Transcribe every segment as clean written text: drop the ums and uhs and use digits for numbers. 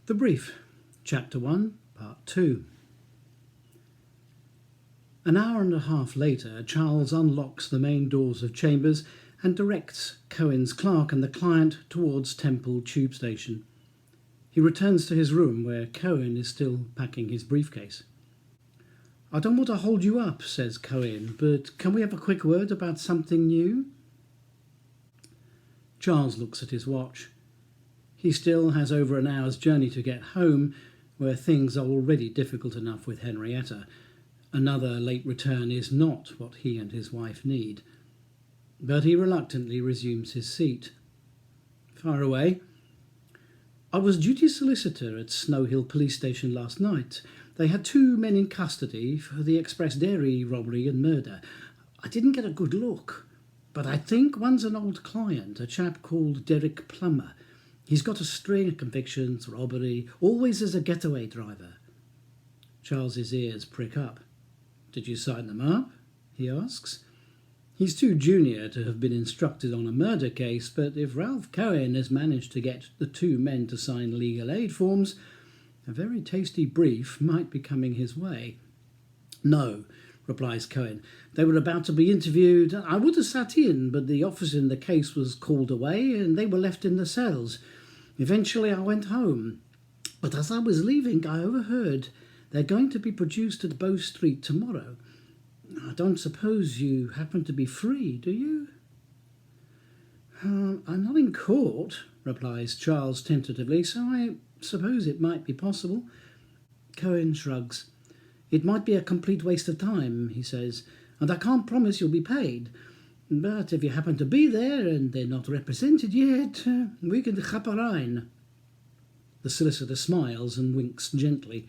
The Brief, Chapter 1, Part 2. An hour and a half later, Charles unlocks the main doors of chambers and directs Cohen's clerk and the client towards Temple Tube Station. He returns to his room where Cohen is still packing his briefcase. "I don't want to hold you up," says Cohen, "but can we have a quick word about something new?" Charles looks at his watch. He still has over an hour's journey to get home, where things are already difficult enough with Henrietta. Another late return is not what he and his wife need. But he reluctantly resumes his seat. Far away. "I was duty solicitor at Snow Hill Police Station last night. They had 2 men in custody for the Express Dairy robbery and murder. I didn't get a good look, but I think one's an old client, a chap called Derek Plummer. He's got a string of convictions, robbery, always as a getaway driver." Charles's ears prick up. "Did you sign them up?" he asks. He's too junior to have been instructed on a murder case, but if Ralph Cohen has managed to get the 2 men to sign legal aid forms, a very tasty brief might be coming his way. "No," replies Cohen. "They were about to be interviewed. I would have sat in, but the officer in the case was called away and they were left in the cells. Eventually I went home. But as I was leaving, I overheard they're going to be produced at Bow Street tomorrow. I don't suppose you happen to be free, do you?" "I'm not in court," replies Charles tentatively, "so I suppose it might be possible." Cohen shrugs. "It might be a complete waste of time," he says, "and I can't promise you'll be paid. But if you happen to be there and they're not represented yet, we can chaperein." The solicitor smiles and winks gently.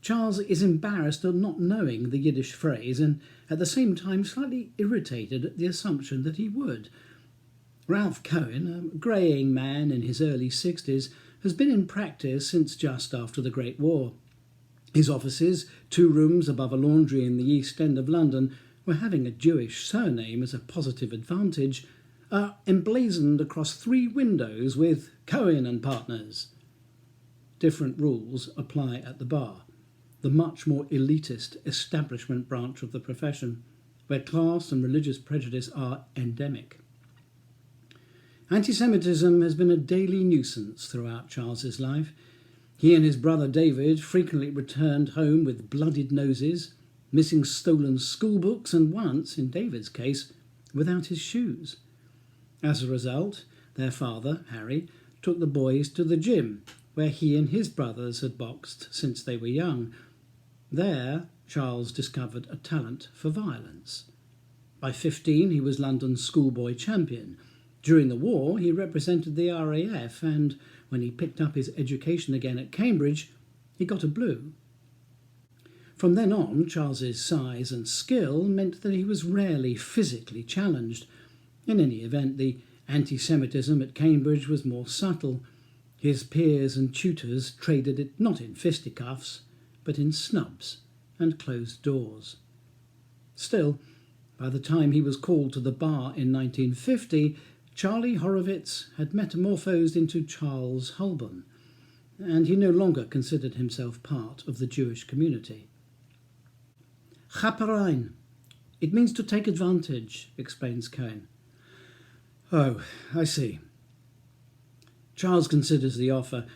Charles is embarrassed at not knowing the Yiddish phrase and at the same time slightly irritated at the assumption that he would. Ralph Cohen, a greying man in his early 60s, has been in practice since just after the Great War. His offices, 2 rooms above a laundry in the East End of London, where having a Jewish surname is a positive advantage, are emblazoned across 3 windows with Cohen and Partners. Different rules apply at the bar, the much more elitist establishment branch of the profession, where class and religious prejudice are endemic. Anti-Semitism has been a daily nuisance throughout Charles's life. He and his brother David frequently returned home with bloodied noses, missing stolen school books, and once, in David's case, without his shoes. As a result, their father, Harry, took the boys to the gym, where he and his brothers had boxed since they were young. There, Charles discovered a talent for violence. By 15, he was London's schoolboy champion. During the war, he represented the RAF, and when he picked up his education again at Cambridge, he got a blue. From then on, Charles's size and skill meant that he was rarely physically challenged. In any event, the anti-Semitism at Cambridge was more subtle. His peers and tutors traded it not in fisticuffs, but in snubs and closed doors. Still, by the time he was called to the bar in 1950, Charlie Horowitz had metamorphosed into Charles Holborn, and he no longer considered himself part of the Jewish community. "Chaperein. It means to take advantage," explains Cohen. "Oh, I see." Charles considers the offer.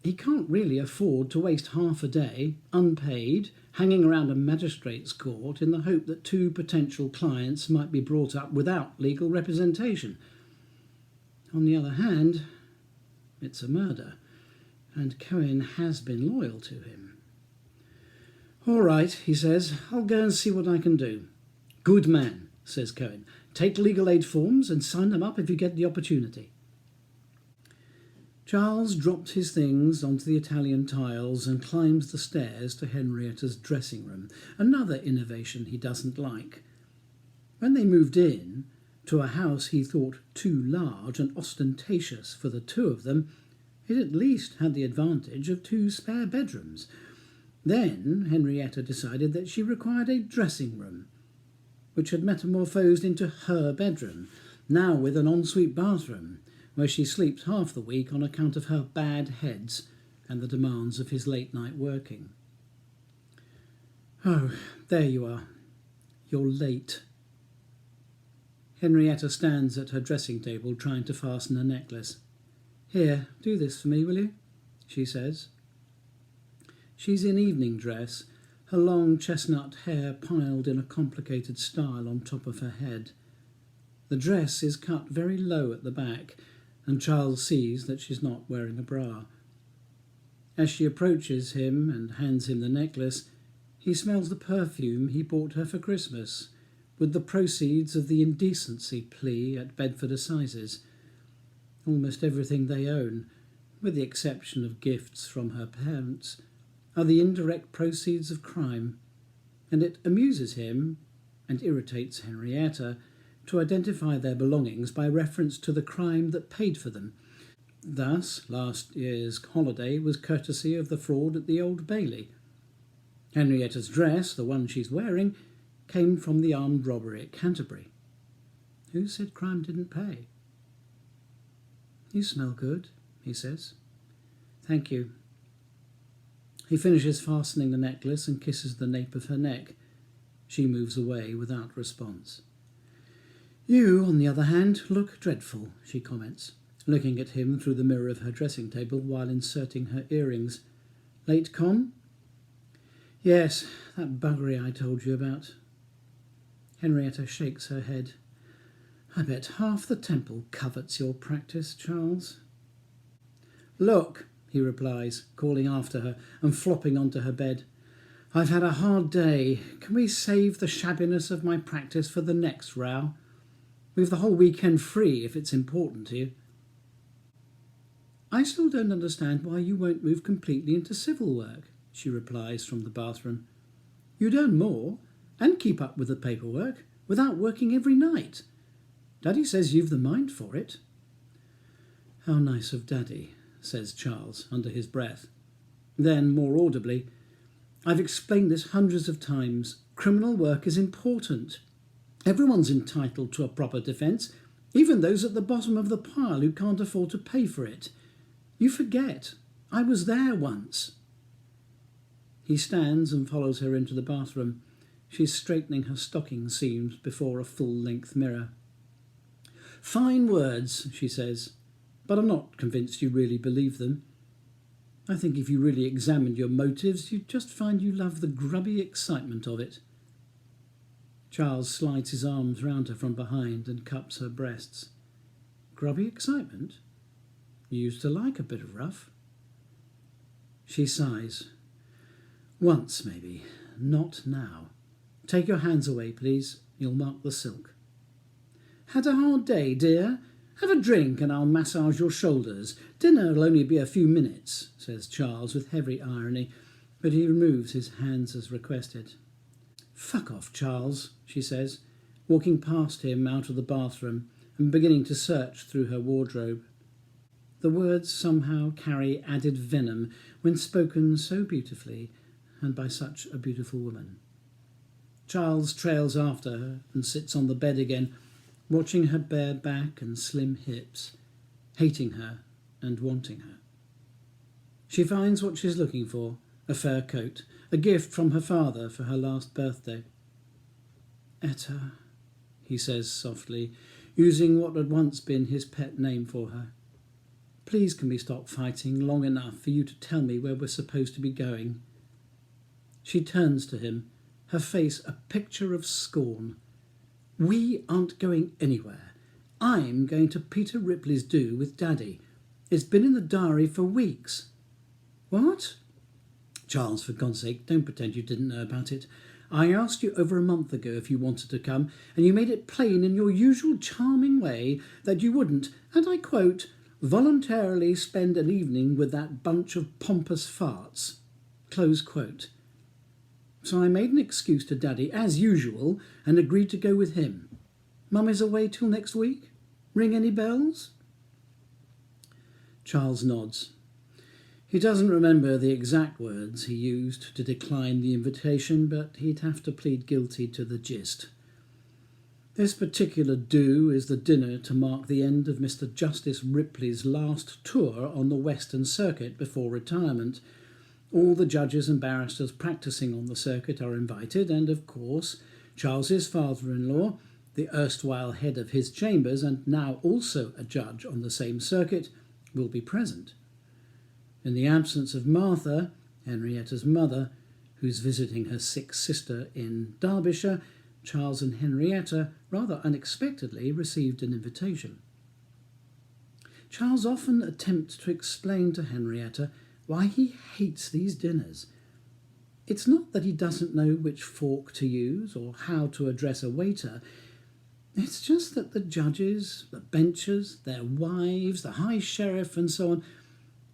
He can't really afford to waste half a day, unpaid, hanging around a magistrate's court in the hope that 2 potential clients might be brought up without legal representation. On the other hand, it's a murder, and Cohen has been loyal to him. "All right," he says, "I'll go and see what I can do." "Good man," says Cohen. "Take legal aid forms and sign them up if you get the opportunity." Charles dropped his things onto the Italian tiles and climbs the stairs to Henrietta's dressing room, another innovation he doesn't like. When they moved in, to a house he thought too large and ostentatious for the 2 of them, it at least had the advantage of 2 spare bedrooms. Then Henrietta decided that she required a dressing room, which had metamorphosed into her bedroom, now with an ensuite bathroom, where she sleeps half the week on account of her bad heads and the demands of his late-night working. "Oh, there you are. You're late." Henrietta stands at her dressing table trying to fasten a necklace. "Here, do this for me, will you?" she says. She's in evening dress, her long chestnut hair piled in a complicated style on top of her head. The dress is cut very low at the back, and Charles sees that she's not wearing a bra. As she approaches him and hands him the necklace, he smells the perfume he bought her for Christmas, with the proceeds of the indecency plea at Bedford Assizes. Almost everything they own, with the exception of gifts from her parents, are the indirect proceeds of crime, and it amuses him, and irritates Henrietta, to identify their belongings by reference to the crime that paid for them. Thus, last year's holiday was courtesy of the fraud at the Old Bailey. Henrietta's dress, the one she's wearing, came from the armed robbery at Canterbury. Who said crime didn't pay? "You smell good," he says. "Thank you." He finishes fastening the necklace and kisses the nape of her neck. She moves away without response. "You, on the other hand, look dreadful," she comments, looking at him through the mirror of her dressing table while inserting her earrings. "Late con?" "Yes, that buggery I told you about." Henrietta shakes her head. "I bet half the temple covets your practice, Charles." "Look," he replies, calling after her and flopping onto her bed. "I've had a hard day. Can we save the shabbiness of my practice for the next row? We've the whole weekend free if it's important to you." "I still don't understand why you won't move completely into civil work," she replies from the bathroom. "You'd earn more and keep up with the paperwork without working every night. Daddy says you've the mind for it." "How nice of Daddy," says Charles under his breath. Then, more audibly, "I've explained this hundreds of times. Criminal work is important. Everyone's entitled to a proper defence, even those at the bottom of the pile who can't afford to pay for it. You forget. I was there once." He stands and follows her into the bathroom. She's straightening her stocking seams before a full-length mirror. "Fine words," she says, "but I'm not convinced you really believe them. I think if you really examined your motives, you'd just find you love the grubby excitement of it." Charles slides his arms round her from behind and cups her breasts. "Grubby excitement? You used to like a bit of rough." She sighs. "Once, maybe. Not now. Take your hands away, please. You'll mark the silk." "Had a hard day, dear? Have a drink and I'll massage your shoulders. Dinner'll only be a few minutes," says Charles with heavy irony, but he removes his hands as requested. "Fuck off, Charles," she says, walking past him out of the bathroom and beginning to search through her wardrobe. The words somehow carry added venom when spoken so beautifully and by such a beautiful woman. Charles trails after her and sits on the bed again, watching her bare back and slim hips, hating her and wanting her. She finds what she's looking for, a fur coat, a gift from her father for her last birthday. "Etta," he says softly, using what had once been his pet name for her. "Please can we stop fighting long enough for you to tell me where we're supposed to be going?" She turns to him, her face a picture of scorn. "We aren't going anywhere. I'm going to Peter Ripley's do with Daddy. It's been in the diary for weeks." "What?" "Charles, for God's sake, don't pretend you didn't know about it. I asked you over a month ago if you wanted to come, and you made it plain in your usual charming way that you wouldn't, and I quote, voluntarily spend an evening with that bunch of pompous farts. Close quote. So I made an excuse to Daddy, as usual, and agreed to go with him. Mum is away till next week? Ring any bells?" Charles nods. He doesn't remember the exact words he used to decline the invitation, but he'd have to plead guilty to the gist. This particular do is the dinner to mark the end of Mr. Justice Ripley's last tour on the Western Circuit before retirement. All the judges and barristers practising on the circuit are invited, and of course Charles's father-in-law, the erstwhile head of his chambers and now also a judge on the same circuit, will be present. In the absence of Martha, Henrietta's mother, who's visiting her sick sister in Derbyshire, Charles and Henrietta rather unexpectedly received an invitation. Charles often attempts to explain to Henrietta why he hates these dinners. It's not that he doesn't know which fork to use or how to address a waiter. It's just that the judges, the benchers, their wives, the High Sheriff and so on,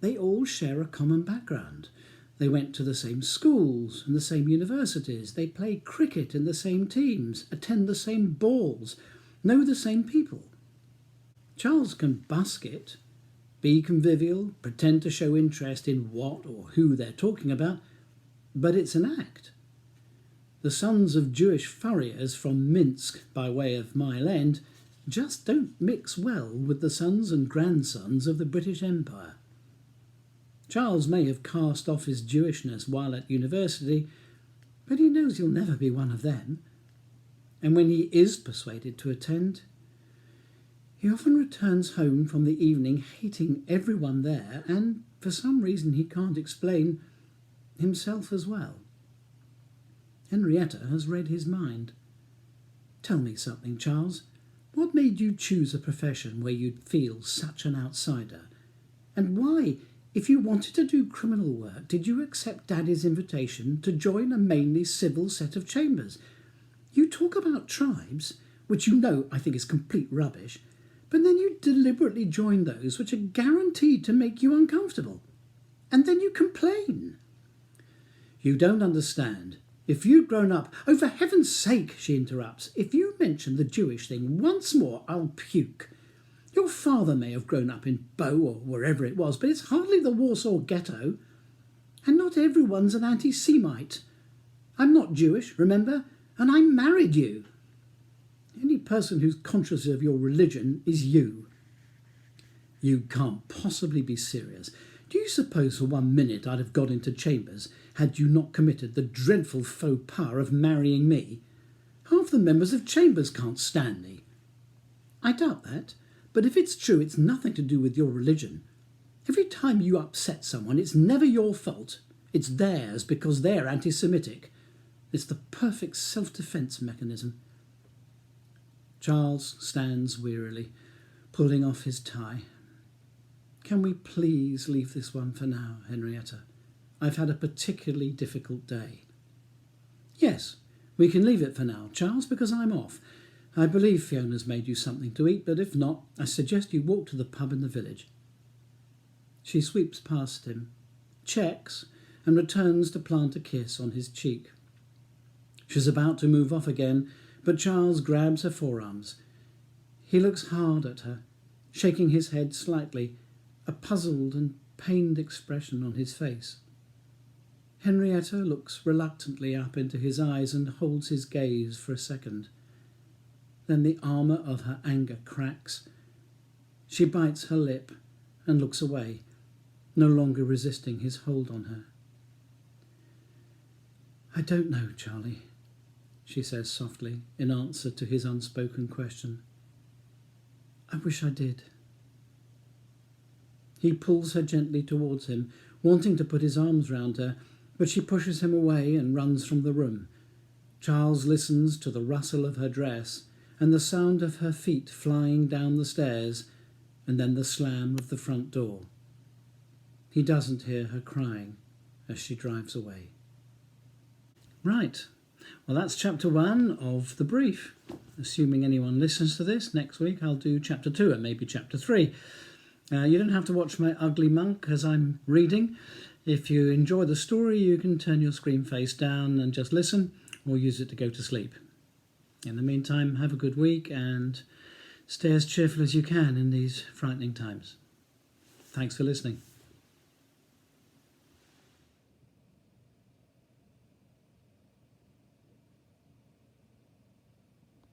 they all share a common background. They went to the same schools and the same universities. They play cricket in the same teams, attend the same balls, know the same people. Charles can busk it, be convivial, pretend to show interest in what or who they're talking about, but it's an act. The sons of Jewish furriers from Minsk by way of Mile End just don't mix well with the sons and grandsons of the British Empire. Charles may have cast off his Jewishness while at university, but he knows he'll never be one of them. And when he is persuaded to attend, he often returns home from the evening hating everyone there and, for some reason he can't explain, himself as well. Henrietta has read his mind. Tell me something, Charles. What made you choose a profession where you'd feel such an outsider? And why, if you wanted to do criminal work, did you accept Daddy's invitation to join a mainly civil set of chambers? You talk about tribes, which you know I think is complete rubbish, but then you deliberately join those which are guaranteed to make you uncomfortable. And then you complain. You don't understand. If you'd grown up... Oh, for heaven's sake, she interrupts, if you mention the Jewish thing once more, I'll puke. Your father may have grown up in Bow or wherever it was, but it's hardly the Warsaw Ghetto. And not everyone's an anti-Semite. I'm not Jewish, remember? And I married you. The only person who's conscious of your religion is you. You can't possibly be serious. Do you suppose for 1 minute I'd have got into chambers had you not committed the dreadful faux pas of marrying me? Half the members of chambers can't stand me. I doubt that, but if it's true, it's nothing to do with your religion. Every time you upset someone, it's never your fault. It's theirs because they're anti-Semitic. It's the perfect self-defence mechanism. Charles stands wearily, pulling off his tie. Can we please leave this one for now, Henrietta? I've had a particularly difficult day. Yes, we can leave it for now, Charles, because I'm off. I believe Fiona's made you something to eat, but if not, I suggest you walk to the pub in the village. She sweeps past him, checks, and returns to plant a kiss on his cheek. She's about to move off again, but Charles grabs her forearms. He looks hard at her, shaking his head slightly, a puzzled and pained expression on his face. Henrietta looks reluctantly up into his eyes and holds his gaze for a second. Then the armour of her anger cracks. She bites her lip and looks away, no longer resisting his hold on her. I don't know, Charlie, she says softly, in answer to his unspoken question. I wish I did. He pulls her gently towards him, wanting to put his arms round her, but she pushes him away and runs from the room. Charles listens to the rustle of her dress and the sound of her feet flying down the stairs, and then the slam of the front door. He doesn't hear her crying as she drives away. Right, well that's chapter 1 of The Brief. Assuming anyone listens to this, next week I'll do chapter 2 and maybe chapter 3. You don't have to watch my ugly monk as I'm reading. If you enjoy the story, you can turn your screen face down and just listen, or use it to go to sleep. In the meantime, have a good week and stay as cheerful as you can in these frightening times. Thanks for listening.